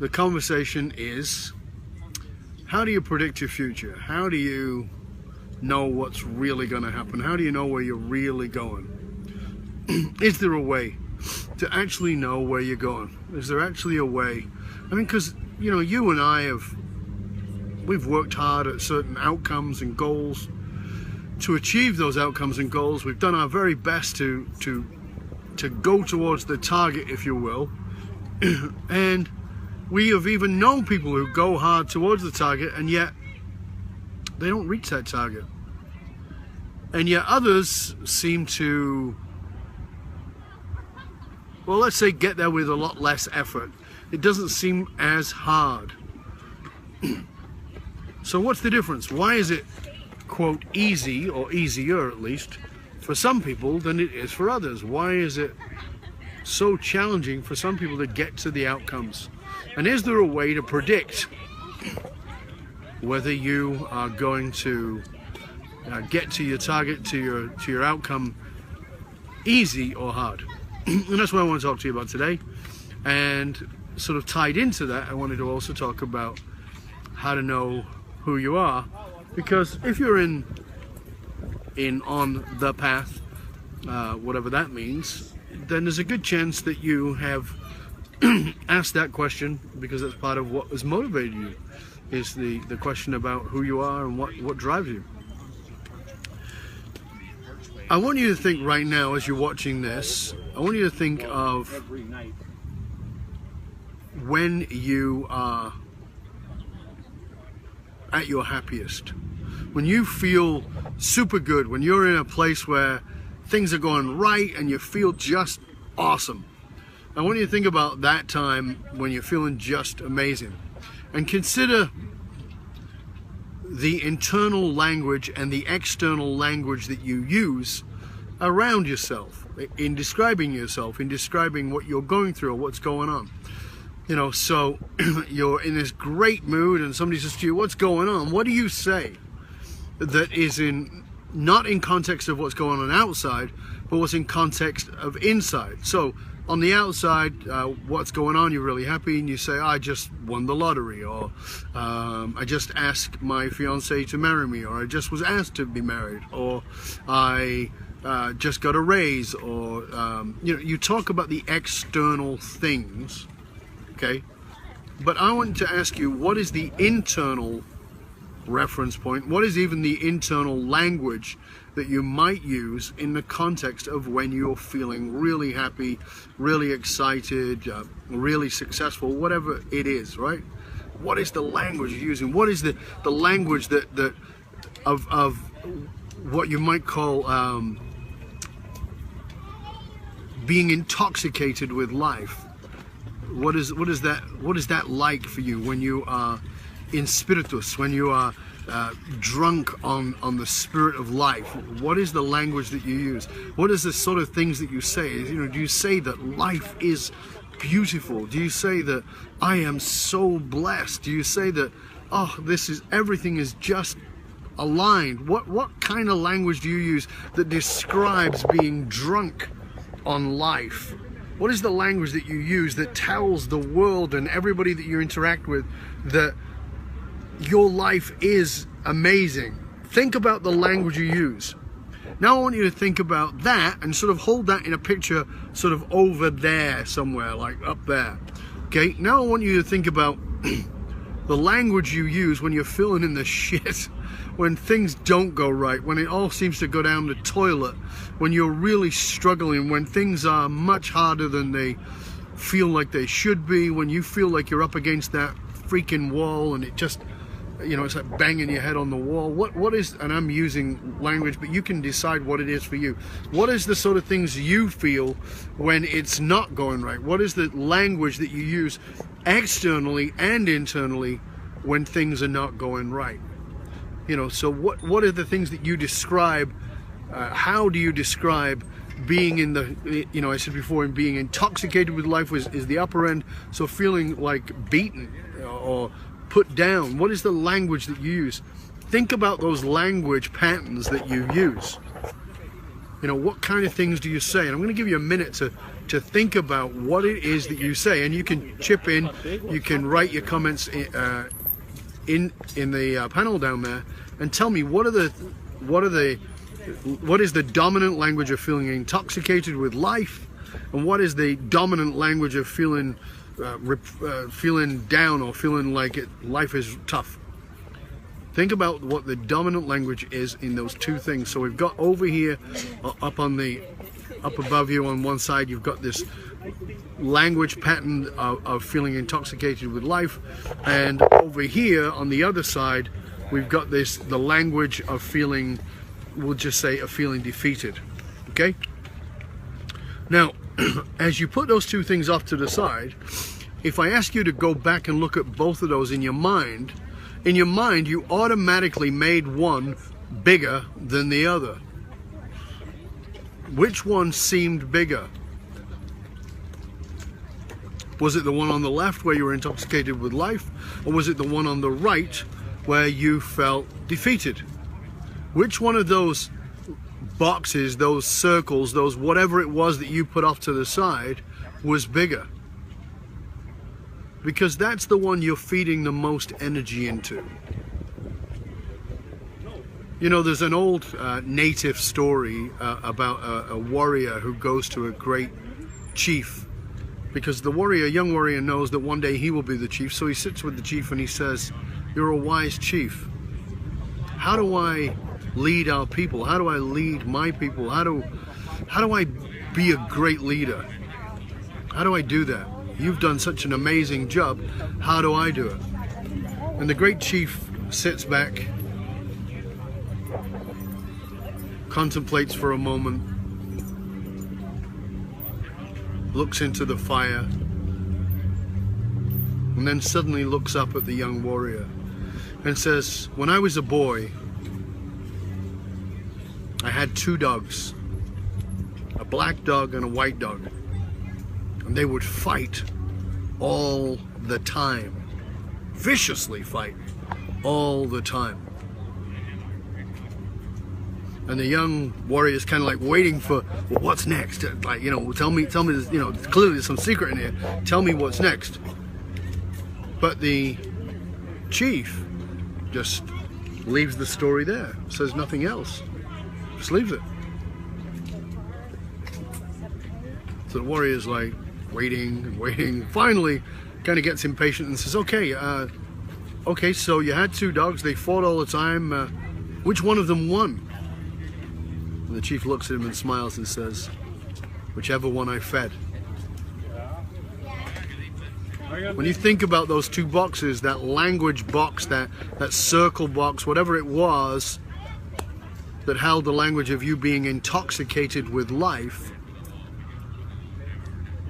The conversation is, how do you predict your future? How do you know what's really going to happen? How do you know where you're really going? Is there a way to actually know where you're going? Is there actually a way? I mean, because, you know, you and I we've worked hard at certain outcomes and goals. To achieve those outcomes and goals, we've done our very best to go towards the target, if you will. And we have even known people who go hard towards the target and yet they don't reach that target. And yet others seem to, well, let's say get there with a lot less effort. It doesn't seem as hard. So what's the difference? Why is it, quote, easy, or easier at least, for some people than it is for others? Why is it so challenging for some people to get to the outcomes? And is there a way to predict whether you are going to get to your target, to your outcome, easy or hard? And that's what I want to talk to you about today. And sort of tied into that, I wanted to also talk about how to know who you are, because if you're in on the path, whatever that means, then there's a good chance that you have asked that question, because that's part of what has motivated you, is the question about who you are and what drives you. I want you to think right now, as you're watching this, I want you to think of when you are at your happiest, when you feel super good, when you're in a place where things are going right and you feel just awesome. I want you to think about that time when you're feeling just amazing, and consider the internal language and the external language that you use around yourself in describing yourself, in describing what you're going through or what's going on. You know, so you're in this great mood and somebody says to you, what's going on? What do you say that is not in context of what's going on outside, but what's in context of inside? So on the outside, what's going on? You're really happy and you say, I just won the lottery, or I just asked my fiance to marry me, or I just was asked to be married, or I just got a raise, or you know, you talk about the external things. Okay, but I want to ask you, what is the internal reference point? What is even the internal language that you might use in the context of when you're feeling really happy, really excited, really successful, whatever it is, right? What is the language you're using? What is the language that of what you might call being intoxicated with life? What is that like for you when you are in spiritus, when you are drunk on the spirit of life? What is the language that you use? What is the sort of things that you say? You know, do you say that life is beautiful? Do you say that I am so blessed? Do you say that, oh, everything is just aligned? What kind of language do you use that describes being drunk on life? What is the language that you use that tells the world and everybody that you interact with that your life is amazing? Think about the language you use. Now I want you to think about that and sort of hold that in a picture sort of over there somewhere, like up there. Okay, now I want you to think about the language you use when you're feeling in the shit, when things don't go right, when it all seems to go down the toilet, when you're really struggling, when things are much harder than they feel like they should be, when you feel like you're up against that freaking wall and it just, you know, it's like banging your head on the wall. What is, and I'm using language, but you can decide what it is for you. What is the sort of things you feel when it's not going right? What is the language that you use externally and internally when things are not going right? You know, so what are the things that you describe? How do you describe being in the, you know, I said before, in being intoxicated with life is the upper end. So feeling like beaten or put down. What is the language that you use? Think about those language patterns that you use. You know, what kind of things do you say? And I'm going to give you a minute to to think about what it is that you say, and you can chip in, you can write your comments in the panel down there, and tell me what is the dominant language of feeling intoxicated with life, and what is the dominant language of feeling feeling down or feeling like life is tough. Think about what the dominant language is in those two things. So we've got over here, up above you on one side, you've got this language pattern of feeling intoxicated with life, and over here on the other side, we've got the language of feeling, we'll just say, of feeling defeated. Okay? Now, as you put those two things off to the side, if I ask you to go back and look at both of those in your mind, you automatically made one bigger than the other. Which one seemed bigger? Was it the one on the left where you were intoxicated with life, or was it the one on the right where you felt defeated? Which one of those boxes, those circles, those whatever it was that you put off to the side was bigger? Because that's the one you're feeding the most energy into. You know, there's an old native story about a warrior who goes to a great chief, because the young warrior knows that one day he will be the chief. So he sits with the chief and he says, "You're a wise chief. How do I lead our people? How do I lead my people? How do I be a great leader? How do I do that? You've done such an amazing job. How do I do it?" And the great chief sits back, contemplates for a moment, looks into the fire, and then suddenly looks up at the young warrior and says, "When I was a boy, I had two dogs, a black dog and a white dog. And they would fight all the time, viciously fight all the time." And the young warrior is kind of like waiting for, well, what's next? Like, you know, tell me, you know, clearly there's some secret in here. Tell me what's next. But the chief just leaves the story there, says nothing else, just leaves it. So the warrior's like waiting and waiting. Finally, kind of gets impatient and says, "Okay, so you had two dogs. They fought all the time. Which one of them won?" And the chief looks at him and smiles and says, "Whichever one I fed." When you think about those two boxes, that language box, that circle box, whatever it was that held the language of you being intoxicated with life,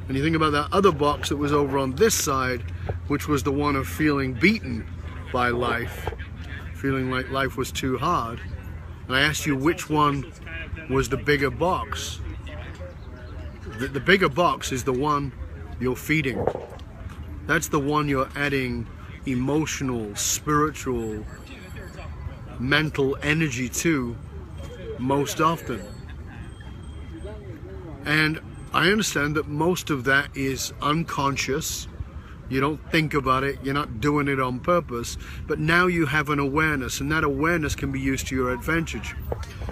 and you think about that other box that was over on this side, which was the one of feeling beaten by life, feeling like life was too hard, and I asked you which one was the bigger box. The bigger box is the one you're feeding. That's the one you're adding emotional, spiritual, mental energy to most often. And I understand that most of that is unconscious. You don't think about it, you're not doing it on purpose, but now you have an awareness, and that awareness can be used to your advantage.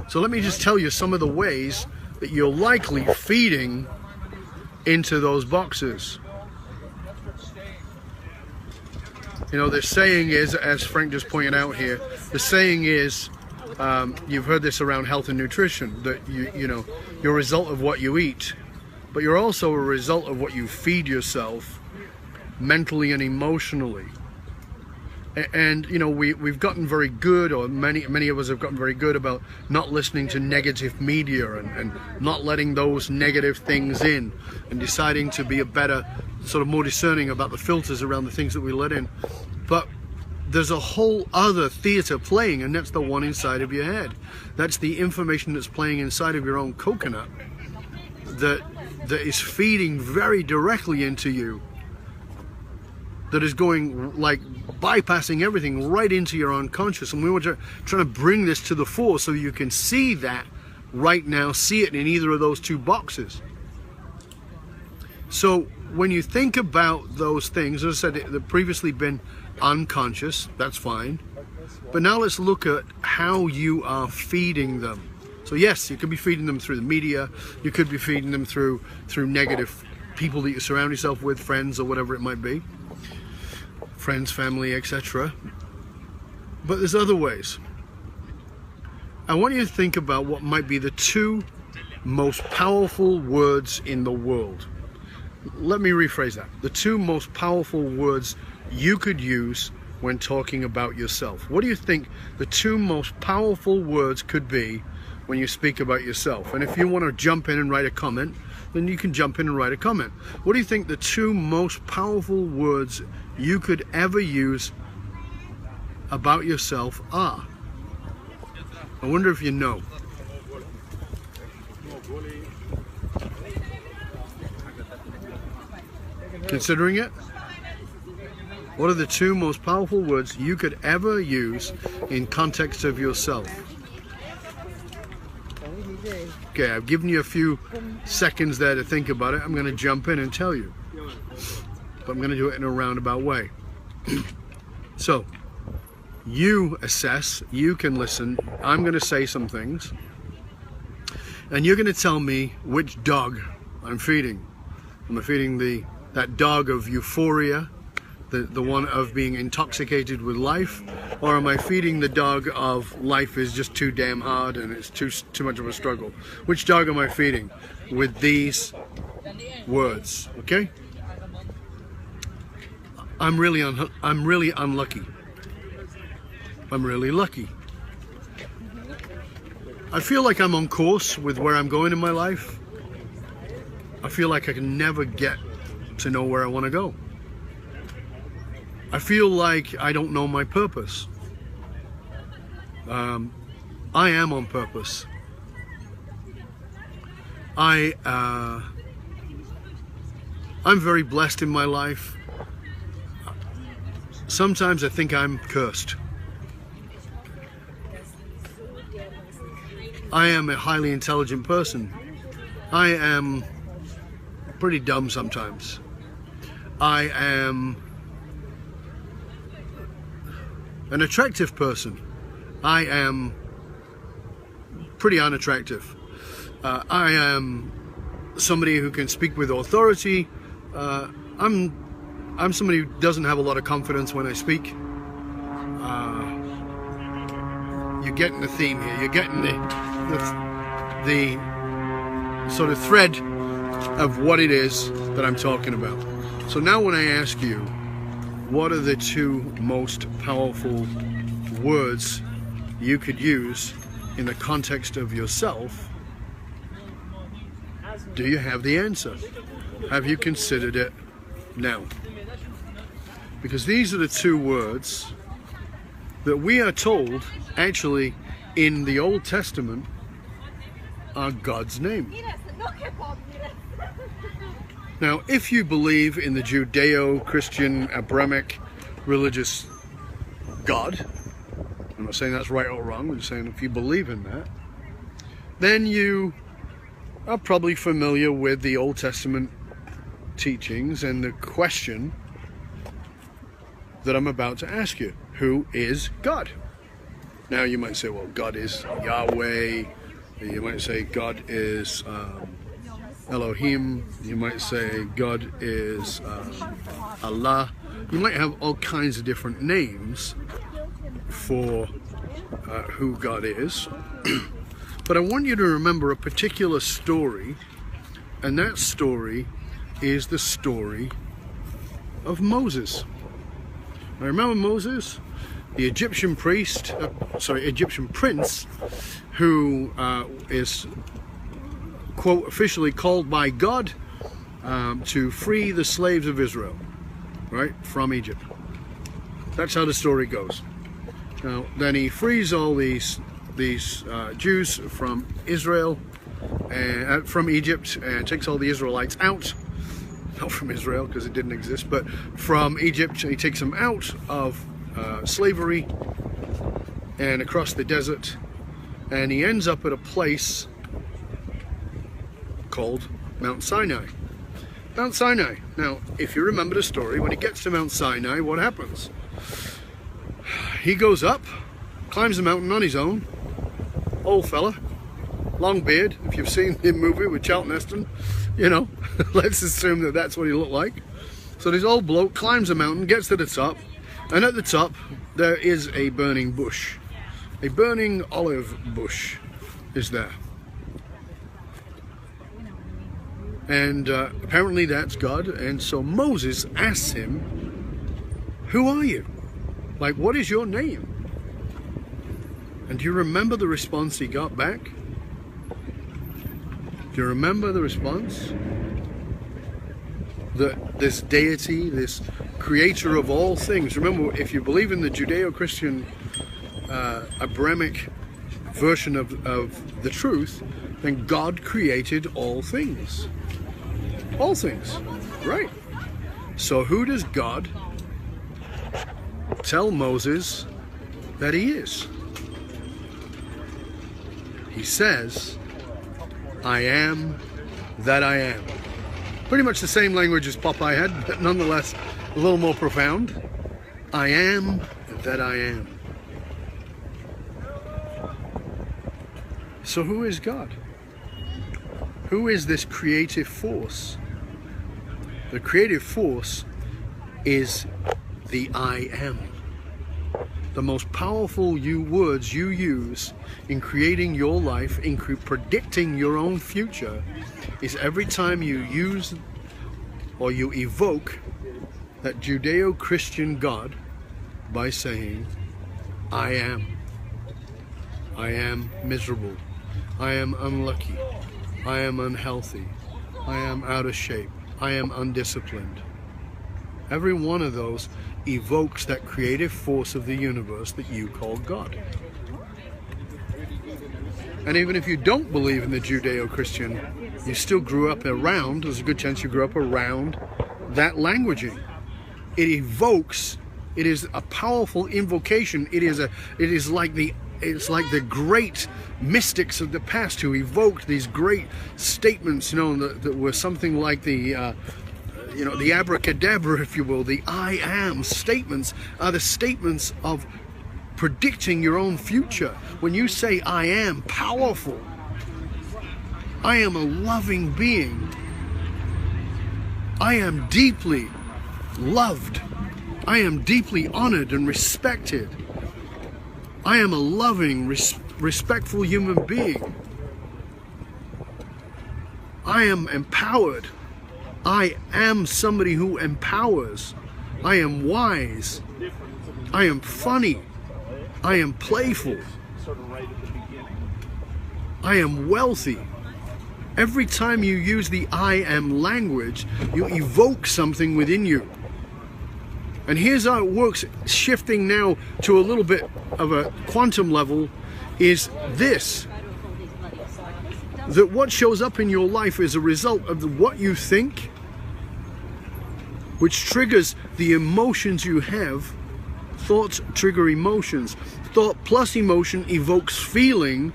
So let me just tell you some of the ways that you're likely feeding into those boxes. You know, the saying is, as Frank just pointed out here, the saying is, you've heard this around health and nutrition, that you know, you're a result of what you eat, but you're also a result of what you feed yourself mentally and emotionally. And you know, we've gotten very good, or many of us have gotten very good about not listening to negative media and not letting those negative things in, and deciding to be a better, sort of more discerning about the filters around the things that we let in. But there's a whole other theater playing, and that's the one inside of your head. That's the information that's playing inside of your own coconut that is feeding very directly into you, that is going, like, bypassing everything right into your unconscious. And we were trying to bring this to the fore so you can see that right now, see it in either of those two boxes. So when you think about those things, as I said, they've previously been unconscious, that's fine. But now let's look at how you are feeding them. So yes, you could be feeding them through the media, you could be feeding them through negative people that you surround yourself with, friends or whatever it might be. Friends, family, etc. But there's other ways. I want you to think about what might be the two most powerful words in the world. Let me rephrase that. The two most powerful words you could use when talking about yourself. What do you think the two most powerful words could be when you speak about yourself? And if you want to jump in and write a comment, then you can jump in and write a comment. What do you think the two most powerful words you could ever use about yourself are? I wonder if you know. Considering it? What are the two most powerful words you could ever use in context of yourself? Okay, I've given you a few seconds there to think about it. I'm going to jump in and tell you. But I'm going to do it in a roundabout way. So, you assess, you can listen. I'm going to say some things. And you're going to tell me which dog I'm feeding. Am I feeding that dog of euphoria, the one of being intoxicated with life, or am I feeding the dog of life is just too damn hard and it's too much of a struggle? Which dog am I feeding with these words? Okay? I'm really unlucky. I'm really lucky. I feel like I'm on course with where I'm going in my life. I feel like I can never get to know where I want to go. I feel like I don't know my purpose. I am on purpose. I'm very blessed in my life. Sometimes I think I'm cursed. I am a highly intelligent person. I am pretty dumb sometimes. I am an attractive person. I am pretty unattractive. I am somebody who can speak with authority. I'm somebody who doesn't have a lot of confidence when I speak. You're getting the theme here. You're getting the sort of thread of what it is that I'm talking about. So now when I ask you, what are the two most powerful words you could use in the context of yourself, do you have the answer? Have you considered it now? Because these are the two words that we are told actually in the Old Testament are God's name. Now, if you believe in the Judeo-Christian Abrahamic religious God, I'm not saying that's right or wrong, I'm just saying if you believe in that, then you are probably familiar with the Old Testament teachings and the question that I'm about to ask you. Who is God? Now you might say, well, God is Yahweh. You might say God is Elohim. You might say God is Allah. You might have all kinds of different names for who God is. But I want you to remember a particular story, and that story is the story of Moses. Now remember Moses? The Egyptian prince, who is, quote, officially called by God to free the slaves of Israel, right, from Egypt. That's how the story goes. Now, then he frees all these Jews from Israel, and from Egypt, and takes all the Israelites out. Not from Israel, because it didn't exist, but from Egypt. He takes them out of slavery and across the desert, and he ends up at a place called Mount Sinai. Mount Sinai. Now, if you remember the story, when he gets to Mount Sinai, what happens? He goes up, climbs the mountain on his own, old fella, long beard. If you've seen the movie with Charlton Heston, you know, let's assume that that's what he looked like. So this old bloke climbs the mountain, gets to the top, and at the top there is a burning bush. A burning olive bush is there. And apparently that's God. And so Moses asks him, who are you? Like, what is your name? And do you remember the response he got back? Do you remember the response? That this deity, this creator of all things. Remember, if you believe in the Judeo-Christian Abrahamic version of the truth, then God created all things. All things, right? So who does God tell Moses that he is? He says, I am that I am. Pretty much the same language as Popeye had, but nonetheless a little more profound. I am that I am. So who is God? Who is this creative force? The creative force is the I am. The most powerful words you use in creating your life, in predicting your own future, is every time you use or you evoke that Judeo-Christian God by saying, I am. I am miserable. I am unlucky. I am unhealthy. I am out of shape. I am undisciplined. Every one of those evokes that creative force of the universe that you call God. And even if you don't believe in the Judeo-Christian, you still grew up around, there's a good chance you grew up around that languaging. It evokes, it is a powerful invocation. It is like the great mystics of the past who evoked these great statements, you know, that were something like the the abracadabra, if you will. The I am statements are the statements of predicting your own future. When you say I am powerful, I am a loving being, I am deeply loved, I am deeply honored and respected, I am a loving, respectful human being, I am empowered, I am somebody who empowers, I am wise, I am funny, I am playful, I am wealthy. Every time you use the I am language, you evoke something within you. And here's how it works, shifting now to a little bit of a quantum level, is this: that what shows up in your life is a result of what you think, which triggers the emotions you have. Thoughts trigger emotions. Thought plus emotion evokes feeling,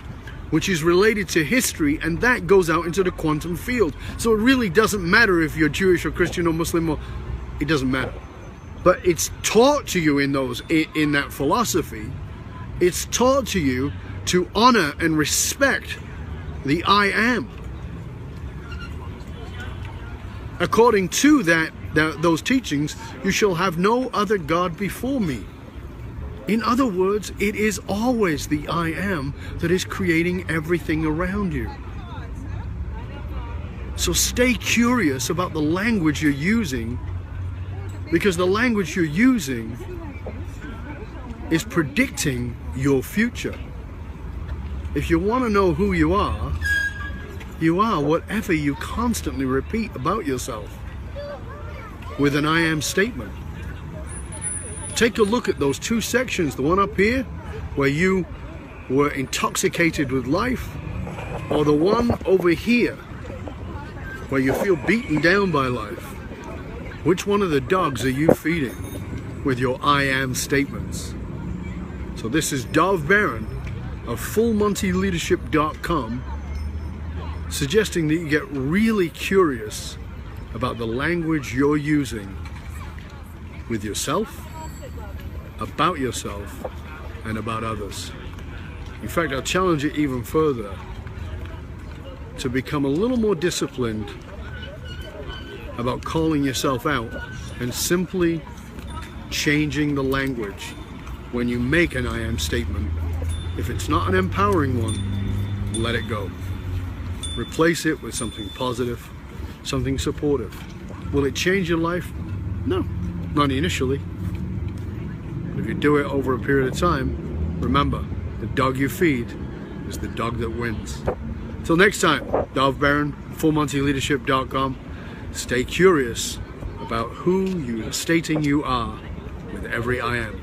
which is related to history, and that goes out into the quantum field. So it really doesn't matter if you're Jewish or Christian or Muslim, or it doesn't matter. But it's taught to you in that philosophy. It's taught to you to honor and respect the I am. According to those teachings, you shall have no other God before me. In other words, it is always the I am that is creating everything around you. So stay curious about the language you're using, because the language you're using is predicting your future. If you want to know who you are whatever you constantly repeat about yourself with an I am statement. Take a look at those two sections, the one up here where you were intoxicated with life, or the one over here where you feel beaten down by life. Which one of the dogs are you feeding with your I am statements? So this is Dov Baron of FullMontyLeadership.com, suggesting that you get really curious about the language you're using with yourself, about yourself, and about others. In fact, I'll challenge it even further to become a little more disciplined about calling yourself out and simply changing the language when you make an I am statement. If it's not an empowering one, let it go. Replace it with something positive, something supportive. Will it change your life? No, not initially. But if you do it over a period of time, remember, the dog you feed is the dog that wins. Till next time, Dov Baron, FullMontyLeadership.com. Stay curious about who you are stating you are with every I am.